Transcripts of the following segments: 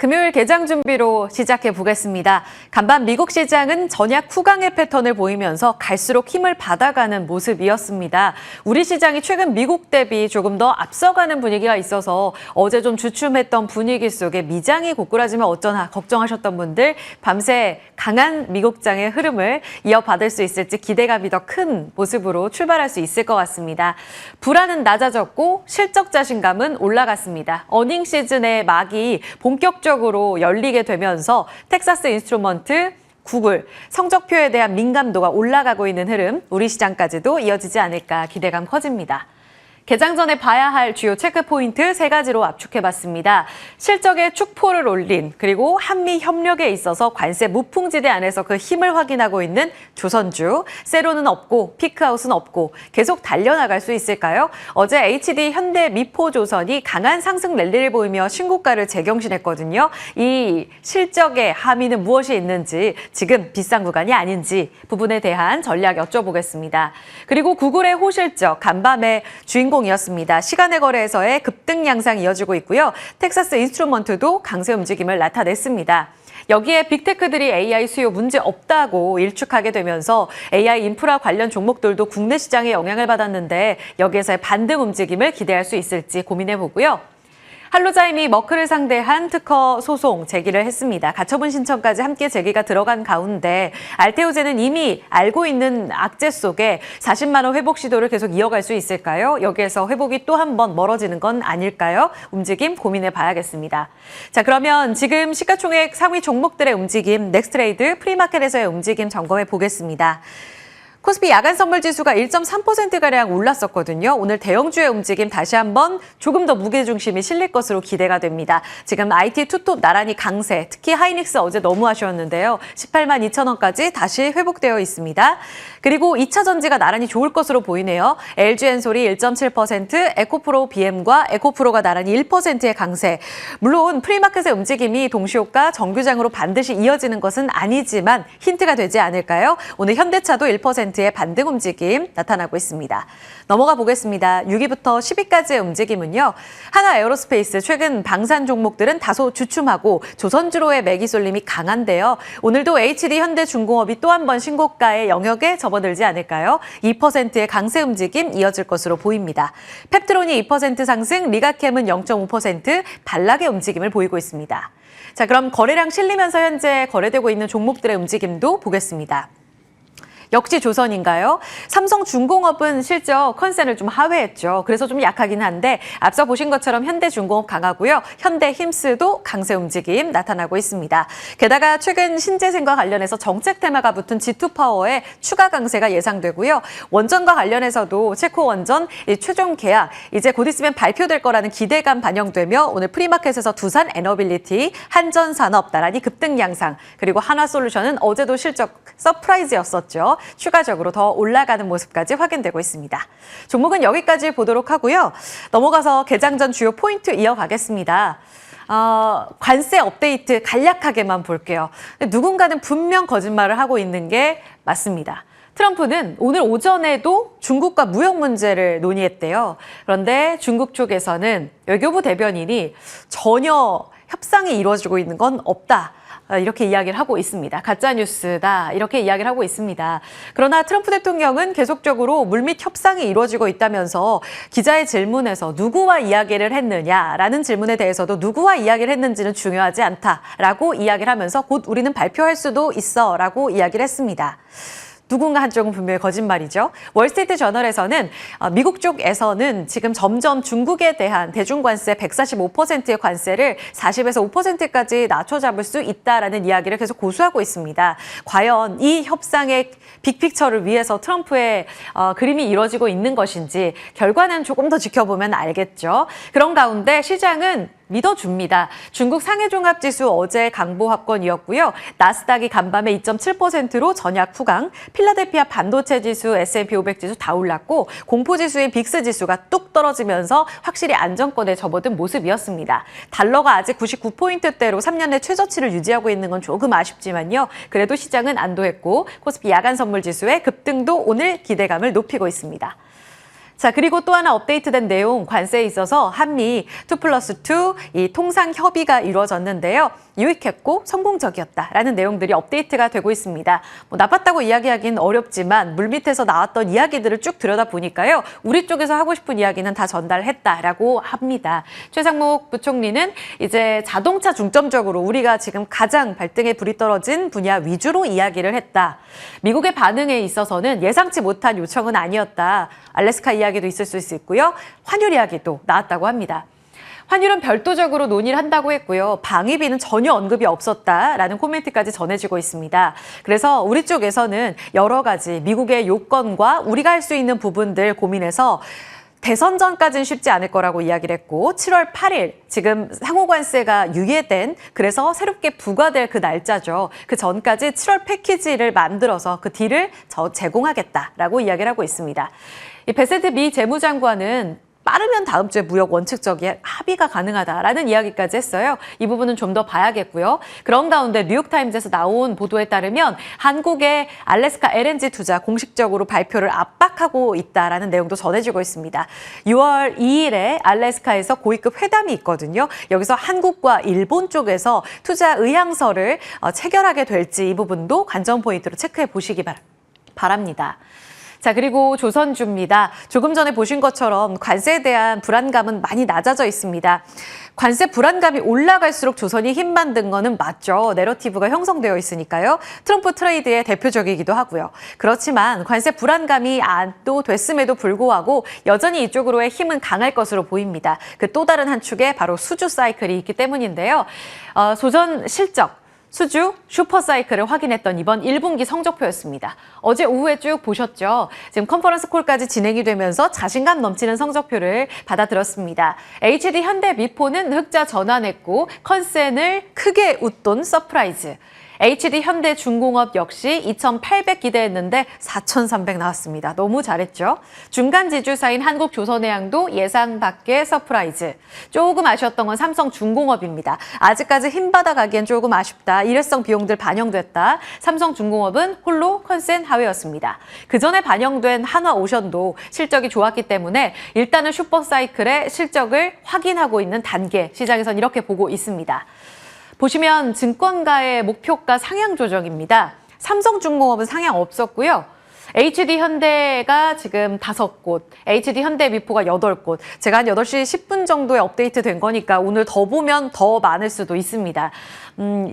금요일 개장 준비로 시작해 보겠습니다. 간밤 미국 시장은 전약 후강의 패턴을 보이면서 갈수록 힘을 받아가는 모습이었습니다. 우리 시장이 최근 미국 대비 조금 더 앞서가는 분위기가 있어서 어제 좀 주춤했던 분위기 속에 미장이 고꾸라지면 어쩌나 걱정하셨던 분들 밤새 강한 미국장의 흐름을 이어받을 수 있을지 기대감이 더 큰 모습으로 출발할 수 있을 것 같습니다. 불안은 낮아졌고 실적 자신감은 올라갔습니다. 어닝 시즌의 막이 본격적으로 열리게 되면서 텍사스 인스트루먼트, 구글, 성적표에 대한 민감도가 올라가고 있는 흐름, 우리 시장까지도 이어지지 않을까 기대감 커집니다. 개장 전에 봐야 할 주요 체크포인트 3가지로 압축해봤습니다. 실적에 축포를 올린, 그리고 한미 협력에 있어서 관세 무풍지대 안에서 그 힘을 확인하고 있는 조선주, 세로는 없고 피크아웃은 없고 계속 달려나갈 수 있을까요? 어제 HD 현대 미포조선이 강한 상승 랠리를 보이며 신고가를 재경신했거든요. 이 실적의 함의는 무엇이 있는지, 지금 비싼 구간이 아닌지 부분에 대한 전략 여쭤보겠습니다. 그리고 구글의 호실적, 간밤의 주인공이었습니다. 시간의 거래에서의 급등 양상이 이어지고 있고요. 텍사스 인스트루먼트도 강세 움직임을 나타냈습니다. 여기에 빅테크들이 AI 수요 문제 없다고 일축하게 되면서 AI 인프라 관련 종목들도 국내 시장에 영향을 받았는데 여기에서의 반등 움직임을 기대할 수 있을지 고민해 보고요. 할로자임이 머크를 상대한 특허 소송 제기를 했습니다. 가처분 신청까지 함께 제기가 들어간 가운데 알테오젠은 이미 알고 있는 악재 속에 40만 원 회복 시도를 계속 이어갈 수 있을까요? 여기에서 회복이 또 한 번 멀어지는 건 아닐까요? 움직임 고민해 봐야겠습니다. 자, 그러면 지금 시가총액 상위 종목들의 움직임, 넥스트레이드 프리마켓에서의 움직임 점검해 보겠습니다. 코스피 야간 선물 지수가 1.3%가량 올랐었거든요. 오늘 대형주의 움직임 다시 한번 조금 더 무게중심이 실릴 것으로 기대가 됩니다. 지금 IT 투톱 나란히 강세, 특히 하이닉스 어제 너무 아쉬웠는데요. 18만 2천 원까지 다시 회복되어 있습니다. 그리고 2차 전지가 나란히 좋을 것으로 보이네요. LG엔솔이 1.7%, 에코프로 BM과 에코프로가 나란히 1%의 강세. 물론 프리마켓의 움직임이 동시효과 정규장으로 반드시 이어지는 것은 아니지만 힌트가 되지 않을까요? 오늘 현대차도 1%의 반등 움직임 나타나고 있습니다. 넘어가 보겠습니다. 6위부터 10위까지의 움직임은요. 하나 에어로스페이스, 최근 방산 종목들은 다소 주춤하고 조선주로의 매기 쏠림이 강한데요. 오늘도 HD 현대중공업이 또 한 번 신고가의 영역에 접어들지 않을까요? 2%의 강세 움직임 이어질 것으로 보입니다. 펩트론이 2% 상승, 리가캠은 0.5% 반락의 움직임을 보이고 있습니다. 자, 그럼 거래량 실리면서 현재 거래되고 있는 종목들의 움직임도 보겠습니다. 역시 조선인가요? 삼성중공업은 실적 컨센을 좀 하회했죠. 그래서 좀 약하긴 한데 앞서 보신 것처럼 현대중공업 강하고요. 현대힘스도 강세 움직임 나타나고 있습니다. 게다가 최근 신재생과 관련해서 정책 테마가 붙은 G2파워의 추가 강세가 예상되고요. 원전과 관련해서도 체코원전 최종 계약 이제 곧 있으면 발표될 거라는 기대감 반영되며 오늘 프리마켓에서 두산에너빌리티, 한전산업 나란히 급등 양상, 그리고 한화솔루션은 어제도 실적 서프라이즈였었죠. 추가적으로 더 올라가는 모습까지 확인되고 있습니다. 종목은 여기까지 보도록 하고요. 넘어가서 개장 전 주요 포인트 이어가겠습니다. 관세 업데이트 간략하게만 볼게요. 누군가는 분명 거짓말을 하고 있는 게 맞습니다. 트럼프는 오늘 오전에도 중국과 무역 문제를 논의했대요. 그런데 중국 쪽에서는 외교부 대변인이 전혀 협상이 이루어지고 있는 건 없다. 이렇게 이야기를 하고 있습니다. 가짜뉴스다 이렇게 이야기를 하고 있습니다. 그러나 트럼프 대통령은 계속적으로 물밑 협상이 이루어지고 있다면서 기자의 질문에서 누구와 이야기를 했느냐라는 질문에 대해서도 누구와 이야기를 했는지는 중요하지 않다라고 이야기를 하면서 곧 우리는 발표할 수도 있어라고 이야기를 했습니다. 누군가 한쪽은 분명히 거짓말이죠. 월스트리트 저널에서는 미국 쪽에서는 지금 점점 중국에 대한 대중관세 145%의 관세를 40에서 5%까지 낮춰잡을 수 있다라는 이야기를 계속 고수하고 있습니다. 과연 이 협상의 빅픽처를 위해서 트럼프의 그림이 이루어지고 있는 것인지 결과는 조금 더 지켜보면 알겠죠. 그런 가운데 시장은 믿어줍니다. 중국 상해종합지수 어제 강보합권이었고요. 나스닥이 간밤에 2.7%로 전약 후강, 필라델피아 반도체 지수, S&P 500 지수 다 올랐고 공포지수인 빅스 지수가 뚝 떨어지면서 확실히 안정권에 접어든 모습이었습니다. 달러가 아직 99포인트대로 3년 내 최저치를 유지하고 있는 건 조금 아쉽지만요. 그래도 시장은 안도했고 코스피 야간 선물 지수의 급등도 오늘 기대감을 높이고 있습니다. 자, 그리고 또 하나 업데이트된 내용, 관세에 있어서 한미 2+2 이 통상 협의가 이루어졌는데요. 유익했고 성공적이었다라는 내용들이 업데이트가 되고 있습니다. 나빴다고 이야기하기는 어렵지만 물밑에서 나왔던 이야기들을 쭉 들여다보니까요. 우리 쪽에서 하고 싶은 이야기는 다 전달했다라고 합니다. 최상목 부총리는 이제 자동차 중점적으로 우리가 지금 가장 발등에 불이 떨어진 분야 위주로 이야기를 했다. 미국의 반응에 있어서는 예상치 못한 요청은 아니었다. 알래스카 이야기도 있을 수 있고요. 환율 이야기도 나왔다고 합니다. 환율은 별도적으로 논의를 한다고 했고요. 방위비는 전혀 언급이 없었다라는 코멘트까지 전해지고 있습니다. 그래서 우리 쪽에서는 여러 가지 미국의 요건과 우리가 할 수 있는 부분들 고민해서 대선 전까지는 쉽지 않을 거라고 이야기를 했고 7월 8일 지금 상호관세가 유예된 그래서 새롭게 부과될 그 날짜죠. 그 전까지 7월 패키지를 만들어서 그 딜을 제공하겠다라고 이야기를 하고 있습니다. 이 베세트 미 재무장관은 빠르면 다음 주에 무역 원칙적인 합의가 가능하다라는 이야기까지 했어요. 이 부분은 좀 더 봐야겠고요. 그런 가운데 뉴욕타임즈에서 나온 보도에 따르면 한국의 알래스카 LNG 투자 공식적으로 발표를 압박하고 있다라는 내용도 전해지고 있습니다. 6월 2일에 알래스카에서 고위급 회담이 있거든요. 여기서 한국과 일본 쪽에서 투자 의향서를 체결하게 될지 이 부분도 관전 포인트로 체크해 보시기 바랍니다. 자, 그리고 조선주입니다. 조금 전에 보신 것처럼 관세에 대한 불안감은 많이 낮아져 있습니다. 관세 불안감이 올라갈수록 조선이 힘 받는 거는 맞죠. 내러티브가 형성되어 있으니까요. 트럼프 트레이드의 대표적이기도 하고요. 그렇지만 관세 불안감이 또 됐음에도 불구하고 여전히 이쪽으로의 힘은 강할 것으로 보입니다. 그 또 다른 한 축에 바로 수주 사이클이 있기 때문인데요. 조선 실적. 수주 슈퍼사이클을 확인했던 이번 1분기 성적표였습니다. 어제 오후에 쭉 보셨죠? 지금 컨퍼런스 콜까지 진행이 되면서 자신감 넘치는 성적표를 받아들었습니다. HD 현대미포는 흑자 전환했고 컨센을 크게 웃돈 서프라이즈. HD 현대중공업 역시 2,800 기대했는데 4,300 나왔습니다. 너무 잘했죠? 중간 지주사인 한국조선해양도 예상 밖의 서프라이즈. 조금 아쉬웠던 건 삼성중공업입니다. 아직까지 힘받아 가기엔 조금 아쉽다. 일회성 비용들 반영됐다. 삼성중공업은 홀로 컨센 하회였습니다. 그 전에 반영된 한화오션도 실적이 좋았기 때문에 일단은 슈퍼사이클의 실적을 확인하고 있는 단계. 시장에선 이렇게 보고 있습니다. 보시면 증권가의 목표가 상향 조정입니다. 삼성중공업은 상향 없었고요. HD현대가 지금 5곳, HD현대미포가 8곳. 제가 한 8시 10분 정도에 업데이트 된 거니까 오늘 더 보면 더 많을 수도 있습니다.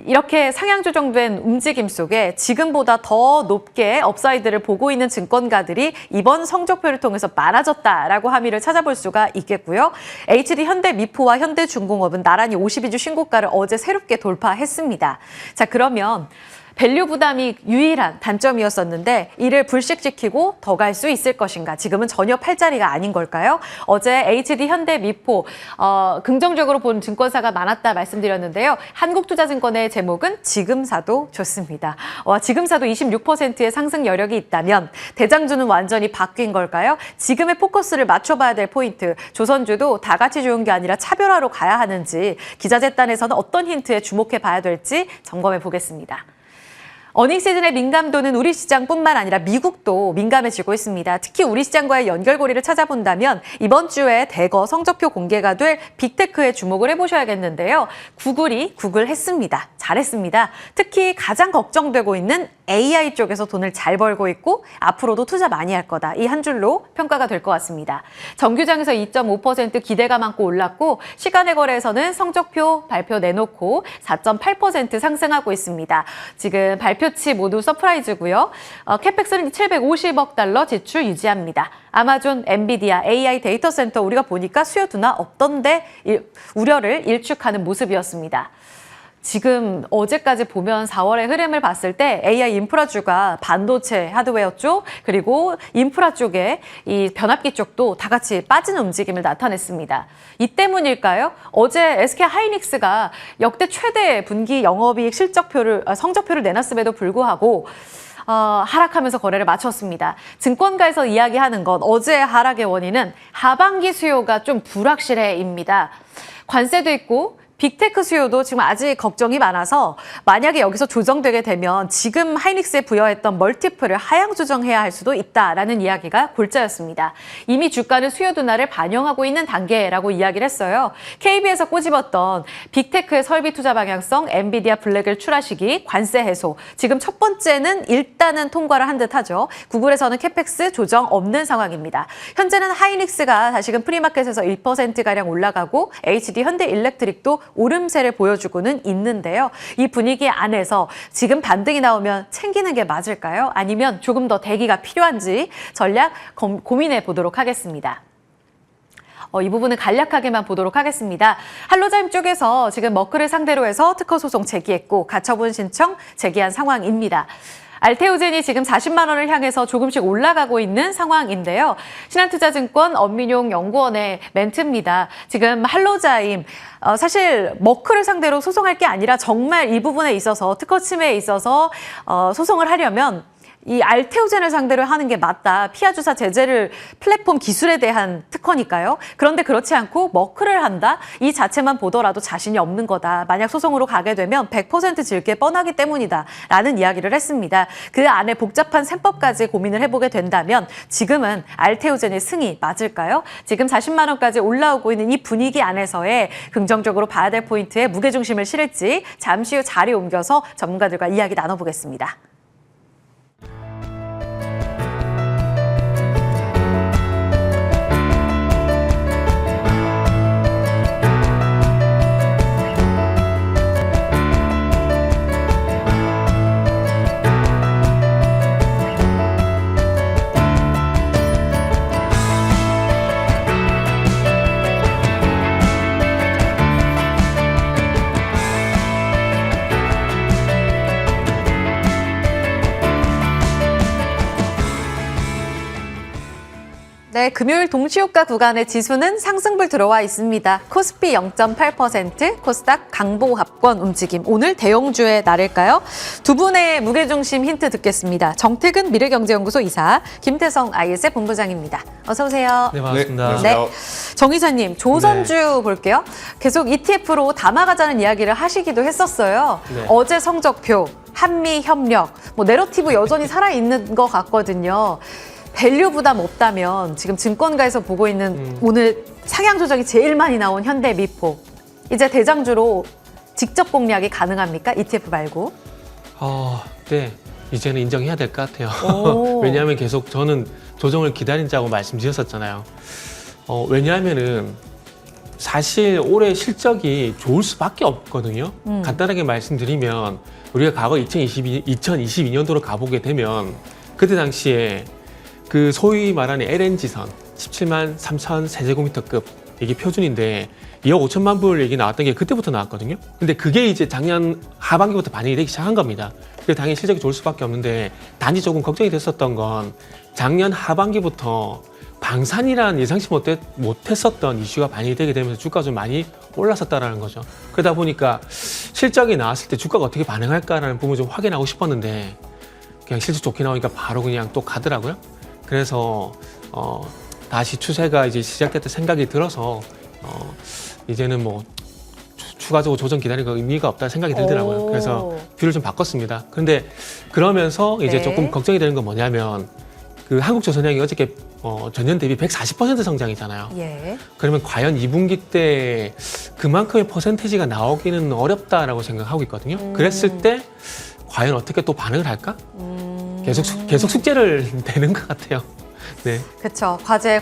이렇게 상향 조정된 움직임 속에 지금보다 더 높게 업사이드를 보고 있는 증권가들이 이번 성적표를 통해서 많아졌다라고 함의를 찾아볼 수가 있겠고요. HD현대미포와 현대중공업은 나란히 52주 신고가를 어제 새롭게 돌파했습니다. 자, 그러면 밸류 부담이 유일한 단점이었었는데 이를 불식시키고 더 갈 수 있을 것인가? 지금은 전혀 팔자리가 아닌 걸까요? 어제 HD 현대미포 긍정적으로 본 증권사가 많았다 말씀드렸는데요. 한국투자증권의 제목은 지금 사도 좋습니다. 지금 사도 26%의 상승 여력이 있다면 대장주는 완전히 바뀐 걸까요? 지금의 포커스를 맞춰봐야 될 포인트. 조선주도 다 같이 좋은 게 아니라 차별화로 가야 하는지 기자재단에서는 어떤 힌트에 주목해 봐야 될지 점검해 보겠습니다. 어닝 시즌의 민감도는 우리 시장뿐만 아니라 미국도 민감해지고 있습니다. 특히 우리 시장과의 연결고리를 찾아본다면 이번 주에 대거 성적표 공개가 될 빅테크에 주목을 해보셔야겠는데요. 구글이 구글했습니다. 잘했습니다. 특히 가장 걱정되고 있는 AI 쪽에서 돈을 잘 벌고 있고 앞으로도 투자 많이 할 거다. 이 한 줄로 평가가 될 것 같습니다. 정규장에서 2.5% 기대감 안고 올랐고 시간의 거래에서는 성적표 발표 내놓고 4.8% 상승하고 있습니다. 지금 발표치 모두 서프라이즈고요. 캐펙스는 750억 달러 지출 유지합니다. 아마존, 엔비디아, AI 데이터 센터 우리가 보니까 수요 둔화 없던데 우려를 일축하는 모습이었습니다. 지금 어제까지 보면 4월의 흐름을 봤을 때 AI 인프라주가 반도체 하드웨어 쪽 그리고 인프라 쪽에 이 변압기 쪽도 다 같이 빠지는 움직임을 나타냈습니다. 이 때문일까요? 어제 SK 하이닉스가 역대 최대 분기 영업이익 성적표를 내놨음에도 불구하고 하락하면서 거래를 마쳤습니다. 증권가에서 이야기하는 건 어제의 하락의 원인은 하반기 수요가 좀 불확실해입니다. 관세도 있고 빅테크 수요도 지금 아직 걱정이 많아서 만약에 여기서 조정되게 되면 지금 하이닉스에 부여했던 멀티플을 하향 조정해야 할 수도 있다라는 이야기가 골자였습니다. 이미 주가는 수요 둔화를 반영하고 있는 단계라고 이야기를 했어요. KB에서 꼬집었던 빅테크의 설비 투자 방향성, 엔비디아 블랙을 출하시기, 관세 해소. 지금 첫 번째는 일단은 통과를 한 듯하죠. 구글에서는 캐펙스 조정 없는 상황입니다. 현재는 하이닉스가 다시금 프리마켓에서 1%가량 올라가고 HD 현대일렉트릭도 오름세를 보여주고는 있는데요. 이 분위기 안에서 지금 반등이 나오면 챙기는 게 맞을까요? 아니면 조금 더 대기가 필요한지 전략 고민해 보도록 하겠습니다. 이 부분은 간략하게만 보도록 하겠습니다. 할로자임 쪽에서 지금 머크를 상대로 해서 특허 소송 제기했고 가처분 신청 제기한 상황입니다. 알테오젠이 지금 40만 원을 향해서 조금씩 올라가고 있는 상황인데요. 신한투자증권 엄민용 연구원의 멘트입니다. 지금 할로자임 사실 머크를 상대로 소송할 게 아니라 정말 이 부분에 있어서 특허 침해에 있어서 소송을 하려면 이 알테오젠을 상대로 하는 게 맞다. 피하 주사 제재를 플랫폼 기술에 대한 특허니까요. 그런데 그렇지 않고 머크를 한다. 이 자체만 보더라도 자신이 없는 거다. 만약 소송으로 가게 되면 100% 질 게 뻔하기 때문이다. 라는 이야기를 했습니다. 그 안에 복잡한 셈법까지 고민을 해보게 된다면 지금은 알테오젠의 승이 맞을까요? 지금 40만 원까지 올라오고 있는 이 분위기 안에서의 긍정적으로 봐야 될 포인트에 무게중심을 실을지 잠시 후 자리 옮겨서 전문가들과 이야기 나눠보겠습니다. 네, 금요일 동시효과 구간의 지수는 상승불 들어와 있습니다. 코스피 0.8%, 코스닥 강보합권 움직임. 오늘 대형주의 날일까요? 두 분의 무게중심 힌트 듣겠습니다. 정태근 미래경제연구소 이사, 김태성 ISF 본부장입니다. 어서 오세요. 네, 반갑습니다. 네, 정 이사님, 조선주 볼게요. 계속 ETF로 담아가자는 이야기를 하시기도 했었어요. 네. 어제 성적표, 한미 협력, 내러티브 여전히 살아있는 것 같거든요. 밸류 부담 없다면 지금 증권가에서 보고 있는 오늘 상향 조정이 제일 많이 나온 현대미포. 이제 대장주로 직접 공략이 가능합니까? ETF 말고. 네. 이제는 인정해야 될 것 같아요. 왜냐하면 계속 저는 조정을 기다리자고 말씀드렸었잖아요. 왜냐하면은 사실 올해 실적이 좋을 수밖에 없거든요. 간단하게 말씀드리면 우리가 과거 2022년도로 가보게 되면 그때 당시에 그 소위 말하는 LNG선 17만 3천 세제곱미터급 이게 표준인데 2억 5천만 불 얘기 나왔던 게 그때부터 나왔거든요. 근데 그게 이제 작년 하반기부터 반영이 되기 시작한 겁니다. 그래서 당연히 실적이 좋을 수밖에 없는데 단지 조금 걱정이 됐었던 건 작년 하반기부터 방산이란 예상치 못했었던 이슈가 반영이 되게 되면서 주가가 좀 많이 올랐었다라는 거죠. 그러다 보니까 실적이 나왔을 때 주가가 어떻게 반응할까라는 부분을 좀 확인하고 싶었는데 그냥 실적 좋게 나오니까 바로 그냥 또 가더라고요. 그래서 다시 추세가 이제 시작됐다 생각이 들어서 이제는 뭐 추가적으로 조정 기다리는 거 의미가 없다 생각이 들더라고요. 그래서 뷰를 좀 바꿨습니다. 그런데 그러면서 이제 조금 걱정이 되는 건 뭐냐면 그 한국조선해양이 어저께 전년 대비 140% 성장이잖아요. 예. 그러면 과연 2분기 때 그만큼의 퍼센테이지가 나오기는 어렵다라고 생각하고 있거든요. 그랬을 때 과연 어떻게 또 반응을 할까? 계속 숙제를 내는 것 같아요. 네. 그렇죠. 과제.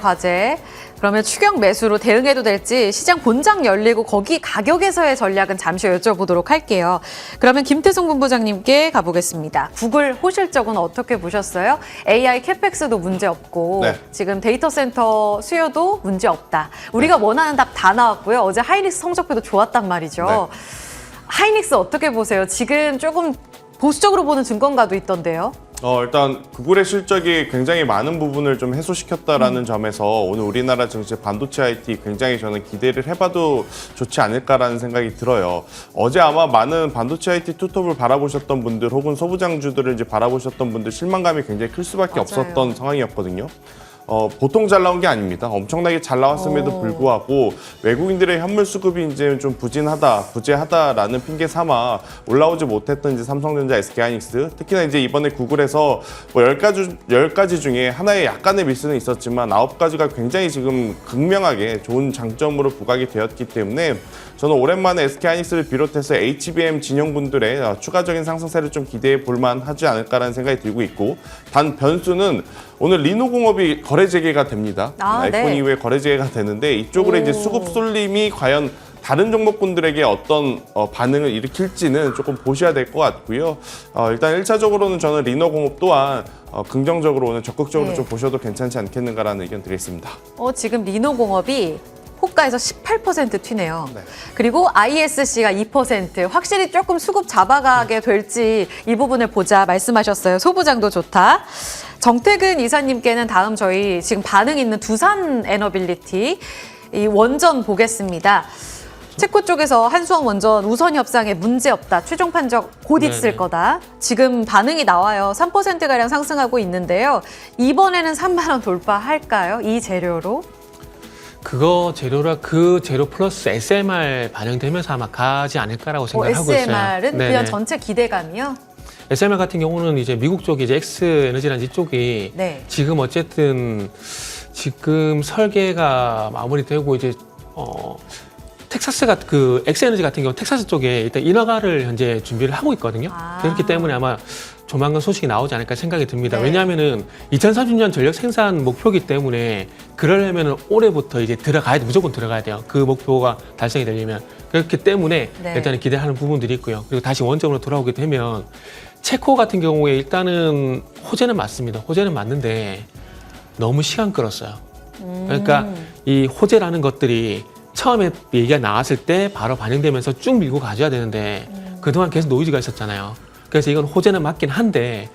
그러면 추격 매수로 대응해도 될지 시장 본장 열리고 거기 가격에서의 전략은 잠시 여쭤보도록 할게요. 그러면 김태성 본부장님께 가보겠습니다. 구글 호실적은 어떻게 보셨어요? AI 캐펙스도 문제 없고 지금 데이터 센터 수요도 문제 없다. 우리가 원하는 답 다 나왔고요. 어제 하이닉스 성적표도 좋았단 말이죠. 하이닉스 어떻게 보세요? 지금 조금 보수적으로 보는 증권가도 있던데요. 일단 구글의 실적이 굉장히 많은 부분을 좀 해소시켰다라는 점에서 오늘 우리나라 증시 반도체 IT 굉장히 저는 기대를 해봐도 좋지 않을까라는 생각이 들어요. 어제 아마 많은 반도체 IT 투톱을 바라보셨던 분들 혹은 소부장주들을 이제 바라보셨던 분들 실망감이 굉장히 클 수밖에 없었던 상황이었거든요. 보통 잘 나온 게 아닙니다. 엄청나게 잘 나왔음에도 불구하고 외국인들의 현물 수급이 이제 좀 부재하다라는 핑계 삼아 올라오지 못했던 이제 삼성전자, SK하이닉스, 특히나 이제 이번에 구글에서 뭐 10가지 중에 하나의 약간의 미스는 있었지만 9가지가 굉장히 지금 극명하게 좋은 장점으로 부각이 되었기 때문에 저는 오랜만에 SK하이닉스를 비롯해서 HBM 진영분들의 추가적인 상승세를 좀 기대해 볼 만하지 않을까라는 생각이 들고 있고, 단 변수는 오늘 리노공업이 거래 재개가 됩니다. 아이폰 네. 이후에 거래 재개가 되는데 이쪽으로 이제 수급 쏠림이 과연 다른 종목군들에게 어떤 반응을 일으킬지는 조금 보셔야 될 것 같고요. 일단 1차적으로는 저는 리노공업 또한 긍정적으로 오늘 적극적으로 네. 좀 보셔도 괜찮지 않겠는가라는 의견 드리겠습니다. 지금 리노공업이 호가에서 18% 튀네요. 네. 그리고 ISC가 2%. 확실히 조금 수급 잡아가게 될지 이 부분을 보자 말씀하셨어요. 소부장도 좋다. 정태근 이사님께는 다음 저희 지금 반응 있는 두산 에너빌리티 이 원전 보겠습니다. 체코 쪽에서 한수원 원전 우선 협상에 문제 없다. 최종 판정 곧 있을 네네. 거다. 지금 반응이 나와요. 3%가량 상승하고 있는데요. 이번에는 3만 원 돌파할까요? 이 재료로? 그거 재료라 그 재료 플러스 SMR 반영되면서 아마 가지 않을까라고 생각하고 있어요. SMR은 네네. 그냥 전체 기대감이요? SMR 같은 경우는 이제 미국 쪽이 이제 X에너지라는 이쪽이 네. 지금 어쨌든 지금 설계가 마무리되고 이제 텍사스가 그 X에너지 같은 경우 텍사스 쪽에 일단 인허가를 현재 준비를 하고 있거든요. 아. 그렇기 때문에 아마 조만간 소식이 나오지 않을까 생각이 듭니다. 네. 왜냐하면은 2030년 전력 생산 목표이기 때문에 그러려면 올해부터 이제 무조건 들어가야 돼요. 그 목표가 달성이 되려면. 그렇기 때문에 네. 일단은 기대하는 부분들이 있고요. 그리고 다시 원점으로 돌아오게 되면 체코 같은 경우에 일단은 호재는 맞습니다. 호재는 맞는데 너무 시간 끌었어요. 그러니까 이 호재라는 것들이 처음에 얘기가 나왔을 때 바로 반영되면서 쭉 밀고 가져야 되는데 그동안 계속 노이즈가 있었잖아요. 그래서 이건 호재는 맞긴 한데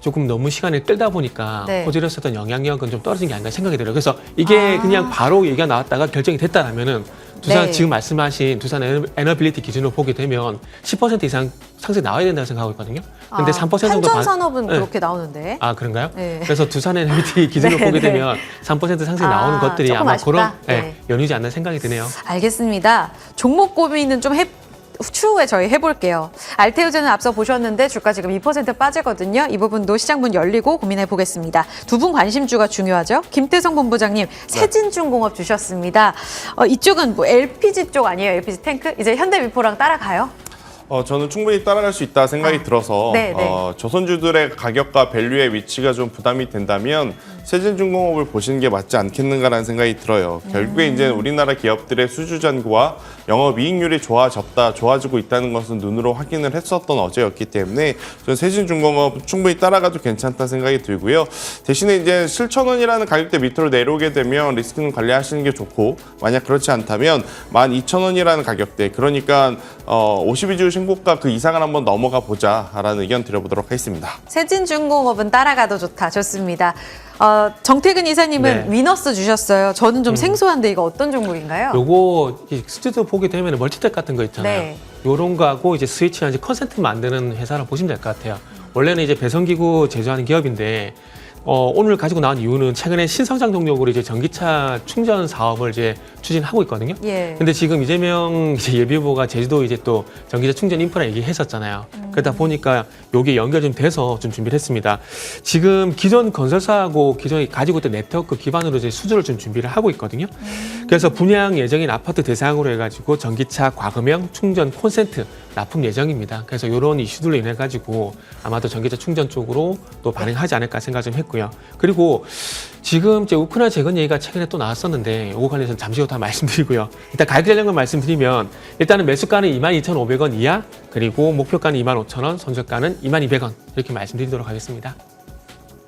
조금 너무 시간을 끌다 보니까 네. 호재를 썼던 영향력은 좀 떨어진 게 아닌가 생각이 들어요. 그래서 이게 그냥 바로 얘기가 나왔다가 결정이 됐다라면은 두산 네. 지금 말씀하신 두산 에너빌리티 기준으로 보게 되면 10% 이상 상승 나와야 된다고 생각하고 있거든요. 근데 3% 정도 한전 산업은 네. 그렇게 나오는데. 아 그런가요? 네. 그래서 두산 에너빌리티 기준으로 네, 보게 네. 되면 3% 상승이 나오는 것들이 조금 아마 아쉽다. 그런 네. 연유지 않나 생각이 드네요. 알겠습니다. 종목 고민은 좀 추후에 저희 해볼게요. 알테오제는 앞서 보셨는데 주가 지금 2% 빠지거든요. 이 부분도 시장문 열리고 고민해 보겠습니다. 두 분 관심주가 중요하죠. 김태성 본부장님 세진중공업 주셨습니다. 이쪽은 뭐 LPG 쪽 아니에요? LPG 탱크? 이제 현대미포랑 따라가요? 저는 충분히 따라갈 수 있다 생각이 들어서 네, 네. 조선주들의 가격과 밸류의 위치가 좀 부담이 된다면 세진중공업을 보시는 게 맞지 않겠는가라는 생각이 들어요. 결국에 이제 우리나라 기업들의 수주전과 영업이익률이 좋아지고 있다는 것은 눈으로 확인을 했었던 어제였기 때문에 저는 세진중공업 충분히 따라가도 괜찮다 생각이 들고요. 대신에 이제 7,000원이라는 가격대 밑으로 내려오게 되면 리스크는 관리하시는 게 좋고, 만약 그렇지 않다면 12,000원이라는 가격대, 그러니까 52주 신고가 그 이상을 한번 넘어가 보자라는 의견 드려보도록 하겠습니다. 세진중공업은 따라가도 좋다. 좋습니다. 정태근 이사님은 네. 위너스 주셨어요. 저는 좀 생소한데 이거 어떤 종목인가요? 요거 스튜디오 보게 되면 멀티탭 같은 거 있잖아요. 네. 요런 거하고 이제 스위치나 이제 컨센트 만드는 회사라 보시면 될 것 같아요. 원래는 이제 배선기구 제조하는 기업인데 오늘 가지고 나온 이유는 최근에 신성장 동력으로 이제 전기차 충전 사업을 이제 추진하고 있거든요. 예. 근데 지금 이재명 이제 예비후보가 제주도 이제 또 전기차 충전 인프라 얘기했었잖아요. 그러다 보니까 요게 연결 좀 돼서 좀 준비를 했습니다. 지금 기존 건설사하고 기존에 가지고 있던 네트워크 기반으로 이제 수주를 좀 준비를 하고 있거든요. 그래서 분양 예정인 아파트 대상으로 해가지고 전기차 과금형 충전 콘센트 납품 예정입니다. 그래서 이런 이슈들로 인해 가지고 아마도 전기차 충전 쪽으로 또 반응하지 않을까 생각 좀 했고요. 그리고 지금 이제 우크라이나 재건 얘기가 최근에 또 나왔었는데 이거 관련해서 잠시 후 다 말씀드리고요. 일단 가격 관련을 말씀드리면 일단은 매수가는 22,500원 이하, 그리고 목표가는 25,000원, 손절가는 22,200원 이렇게 말씀드리도록 하겠습니다.